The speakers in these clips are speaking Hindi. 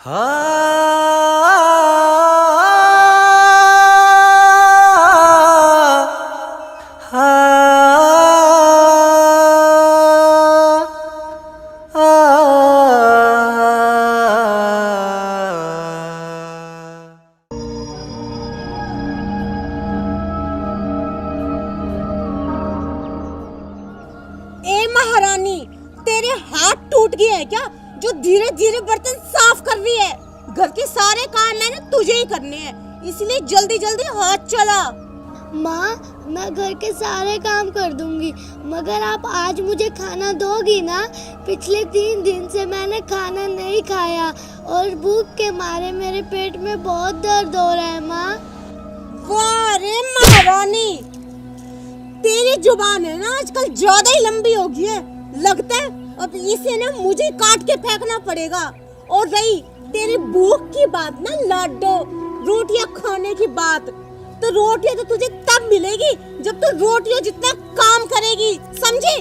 ए महारानी, तेरे हाथ टूट गए हैं क्या जो धीरे धीरे बर्तन साफ कर रही है? घर के सारे काम मैंने तुझे ही करने हैं, इसलिए जल्दी जल्दी हाथ चला। माँ, मैं घर के सारे काम कर दूंगी, मगर आप आज मुझे खाना दोगी ना? पिछले 3 दिन से मैंने खाना नहीं खाया और भूख के मारे मेरे पेट में बहुत दर्द हो रहा है माँ। वाह रे महारानी, तेरी जुबान है ना आजकल ज्यादा ही लंबी हो गई है। लगता है अब इसे ना मुझे काट के फेंकना पड़ेगा। और रही तेरी भूख की बात ना लाडो, रोटियां खाने की बात, तो रोटियां तो तुझे तब मिलेगी जब तू रोटियों जितना काम करेगी, समझी?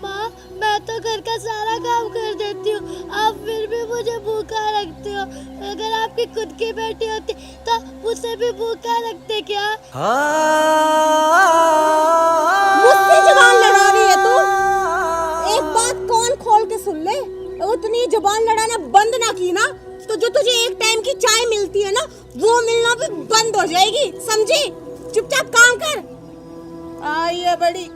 माँ, मैं तो घर का सारा काम कर देती हूँ, आप फिर भी मुझे भूखा रखते हो। अगर आपकी खुद की बेटी होती तो उसे भी भूखा रखते क्या? मुझसे जुबान लड़ा रही है तू? एक बात कौन खोल के सुन ले, अगर तूने ये जुबान लड़ाना बंद ना की ना, तो जो तुझे एक टाइम की चाय मिलती है ना, वो मिलना भी बंद हो जाएगी, समझी? चुपचाप काम कर। आई है बड़ी।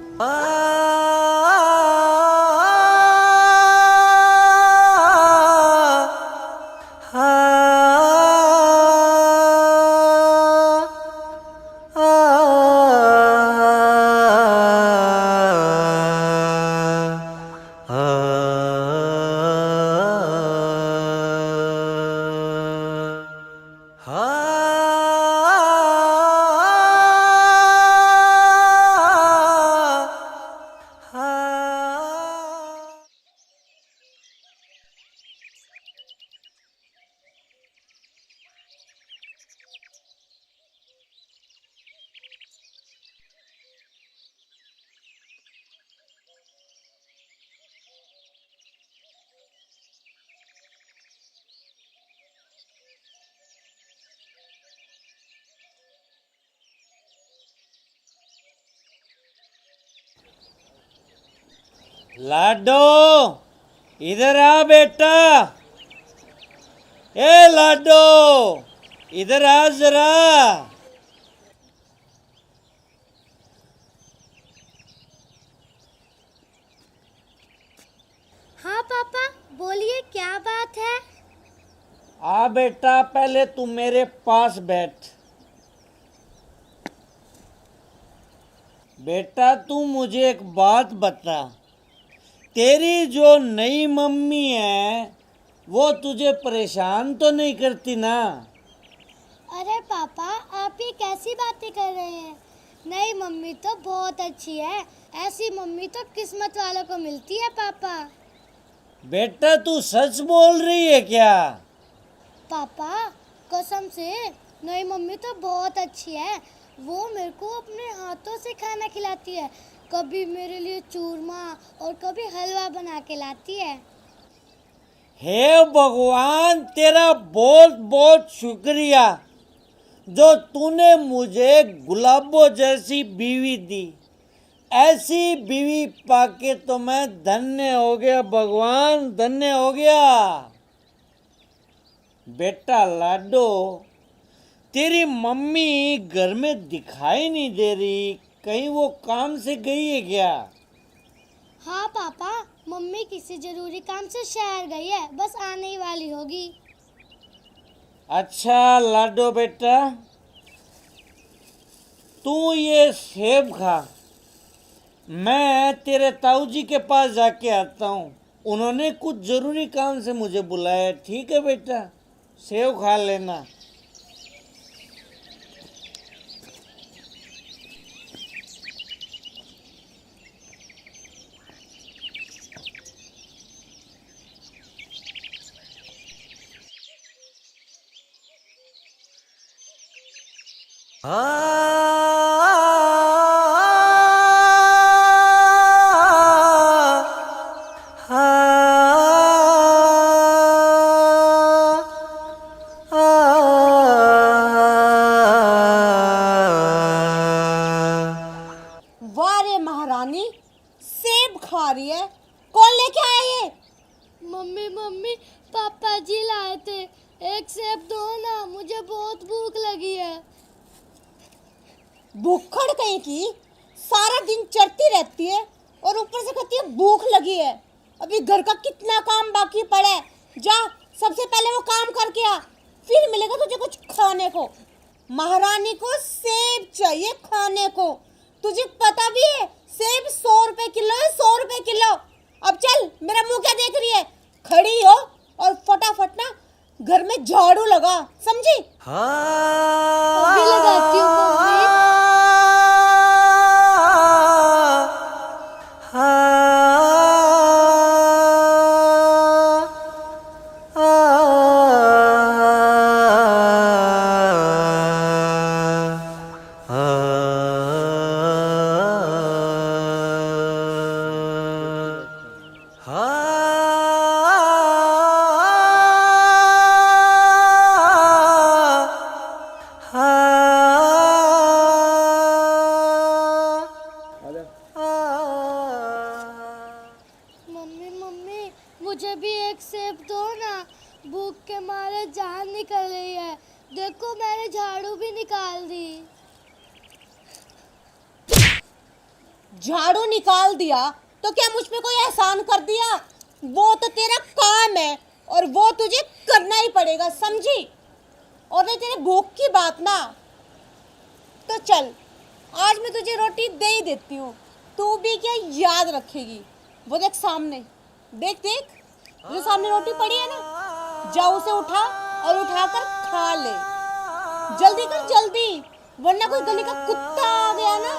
लाडो, इधर आ बेटा। ए लाडो, इधर आ जरा। हाँ पापा, बोलिए क्या बात है? आ बेटा, पहले तू मेरे पास बैठ। बेटा, तू मुझे एक बात बता, तेरी जो नई मम्मी है वो तुझे परेशान तो नहीं करती ना? अरे पापा, आप ये कैसी बातें कर रहे हैं? नई मम्मी तो बहुत अच्छी है, ऐसी मम्मी तो किस्मत वालों को मिलती है पापा। बेटा, तू सच बोल रही है क्या? पापा, कसम से नई मम्मी तो बहुत अच्छी है। वो मेरे को अपने हाथों से खाना खिलाती है, कभी मेरे लिए चूरमा और कभी हलवा बना के लाती है। हे भगवान, तेरा बहुत बहुत शुक्रिया जो तूने मुझे गुलाबों जैसी बीवी दी। ऐसी बीवी पाके तो मैं धन्य हो गया भगवान, धन्य हो गया। बेटा लाडो, तेरी मम्मी घर में दिखाई नहीं दे रही, कहीं वो काम से गई है क्या? हाँ पापा, मम्मी किसी जरूरी काम से शहर गई है, बस आने ही वाली होगी। अच्छा लाडो बेटा, तू ये सेब खा, मैं तेरे ताऊ जी के पास जाके आता हूँ, उन्होंने कुछ ज़रूरी काम से मुझे बुलाया। ठीक है बेटा, सेब खा लेना। एक सेब दो ना, मुझे बहुत भूख लगी है। भूखड़ कहीं की, सारा दिन चढ़ती रहती है और ऊपर से कहती है भूख लगी है। अभी घर का कितना काम बाकी पड़ा है, जा सबसे पहले वो काम करके आ, फिर मिलेगा तुझे कुछ खाने को। महारानी को सेब चाहिए खाने को, तुझे पता भी है सेब 100 रुपए किलो है, 100 रुपए किलो। अब चल, मेरा मुंह क्या देख रही है, खड़ी हो और फटाफट ना घर में झाड़ू लगा, समझी? अभी लगाती हूँ मम्मी। मम्मी मम्मी, मुझे भी एक सेब दो ना, भूख के मारे जान निकल रही है। देखो मैंने झाड़ू भी निकाल दी। झाड़ू निकाल दिया तो क्या मुझ पे कोई एहसान कर दिया? वो तो तेरा काम है और वो तुझे करना ही पड़ेगा, समझी? और नहीं तेरे भूख की बात ना, तो चल आज मैं तुझे रोटी दे ही देती हूँ, तू भी क्या याद रखेगी। वो देख सामने, देख देख, जो सामने रोटी पड़ी है ना, जा उसे उठा और उठाकर खा ले। जल्दी कर जल्दी, वरना कोई गली का कुत्ता आ गया ना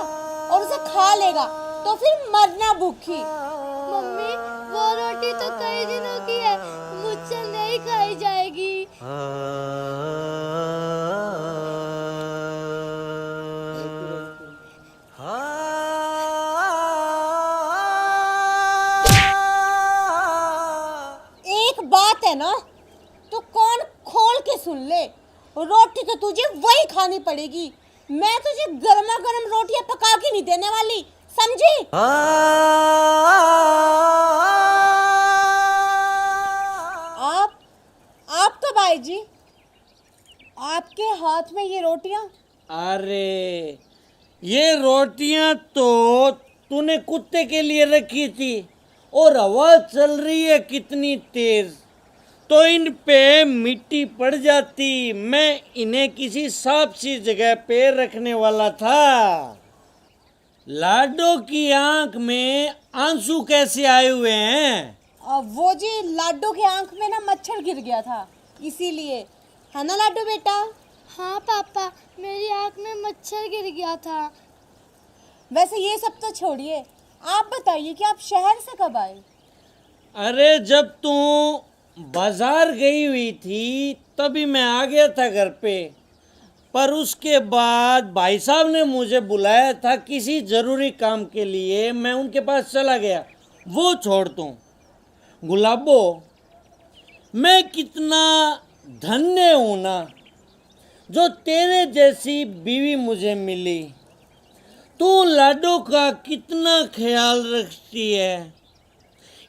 और उसे खा लेगा तो फिर मरना भूखी। मम्मी वो रोटी तो कई दिनों की है, मुझसे नहीं खाई जाएगी। एक बात है ना, तो कौन खोल के सुन ले, रोटी तो तुझे वही खानी पड़ेगी। मैं तुझे गर्मा गर्म रोटियां पका के नहीं देने वाली, समझी? आप कब आए जी? आपके हाथ में ये रोटियां? अरे ये रोटियां तो तूने कुत्ते के लिए रखी थी, और हवा चल रही है कितनी तेज, तो इन पे मिट्टी पड़ जाती। मैं इन्हें किसी साफ सी जगह पे रखने वाला था। लाडो की आंख में आंसू कैसे आए हुए हैं? वो जी लाडो की आंख में ना मच्छर गिर गया था, इसीलिए, है ना लाडो बेटा? हाँ पापा, मेरी आँख में मच्छर गिर गया था। वैसे ये सब तो छोड़िए, आप बताइए कि आप शहर से कब आए? अरे जब तू बाजार गई हुई थी तभी मैं आ गया था घर पे, पर उसके बाद भाई साहब ने मुझे बुलाया था किसी ज़रूरी काम के लिए, मैं उनके पास चला गया। वो छोड़ दूँ गुलाबो, मैं कितना धन्य हूँ ना जो तेरे जैसी बीवी मुझे मिली। तू लाडो का कितना ख्याल रखती है,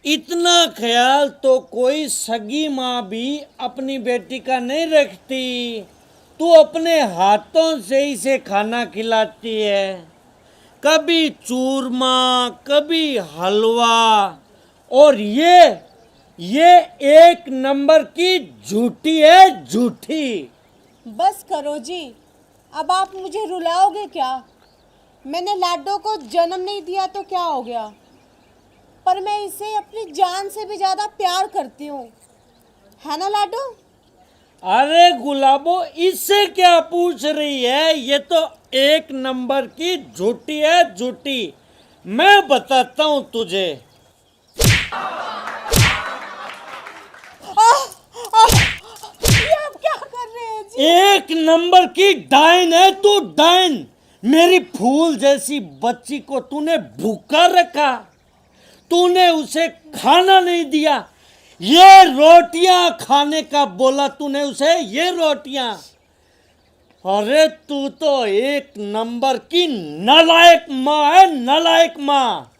इतना ख्याल तो कोई सगी माँ भी अपनी बेटी का नहीं रखती। तू अपने हाथों से इसे खाना खिलाती है, कभी चूरमा, कभी हलवा, और ये एक नंबर की झूठी है, झूठी। बस करो जी, अब आप मुझे रुलाओगे क्या? मैंने लाडो को जन्म नहीं दिया तो क्या हो गया, पर मैं इसे अपनी जान से भी ज्यादा प्यार करती हूँ, है ना लाडो? अरे गुलाबो, इससे क्या पूछ रही है? ये तो एक नंबर की झूठी है, झूठी। मैं बताता हूँ तुझे। ये आप क्या कर रहे हैं जी? एक नंबर की डायन है तू, डायन। मेरी फूल जैसी बच्ची को तूने भूखा रखा, तूने उसे खाना नहीं दिया। ये रोटियां खाने का बोला तूने उसे, ये रोटियां। अरे तू तो एक नंबर की नालायक माँ है, नालायक माँ।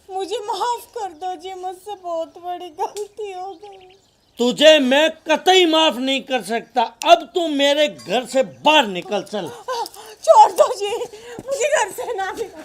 मुझे माफ कर दो जी, मुझसे बहुत बड़ी गलती हो गई। तुझे मैं कतई माफ नहीं कर सकता। अब तू मेरे घर से बाहर निकल चल। छोड़ दो जी, मुझे घर से ना निकाल।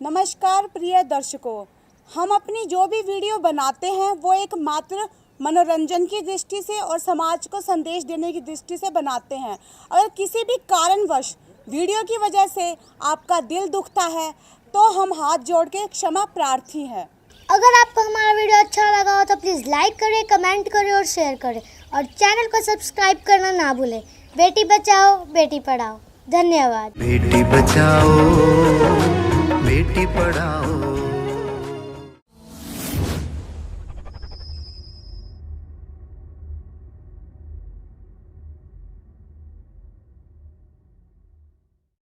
नमस्कार प्रिय दर्शकों, हम अपनी जो भी वीडियो बनाते हैं वो एक मात्र मनोरंजन की दृष्टि से और समाज को संदेश देने की दृष्टि से बनाते हैं। अगर किसी भी कारणवश वीडियो की वजह से आपका दिल दुखता है तो हम हाथ जोड़ के क्षमा प्रार्थी हैं। अगर आपको हमारा वीडियो अच्छा लगा हो तो प्लीज़ लाइक करें, कमेंट करें और शेयर करें और चैनल को सब्सक्राइब करना ना भूलें। बेटी बचाओ, बेटी पढ़ाओ। धन्यवाद। बेटी बचाओ, बेटी पढ़ाओ।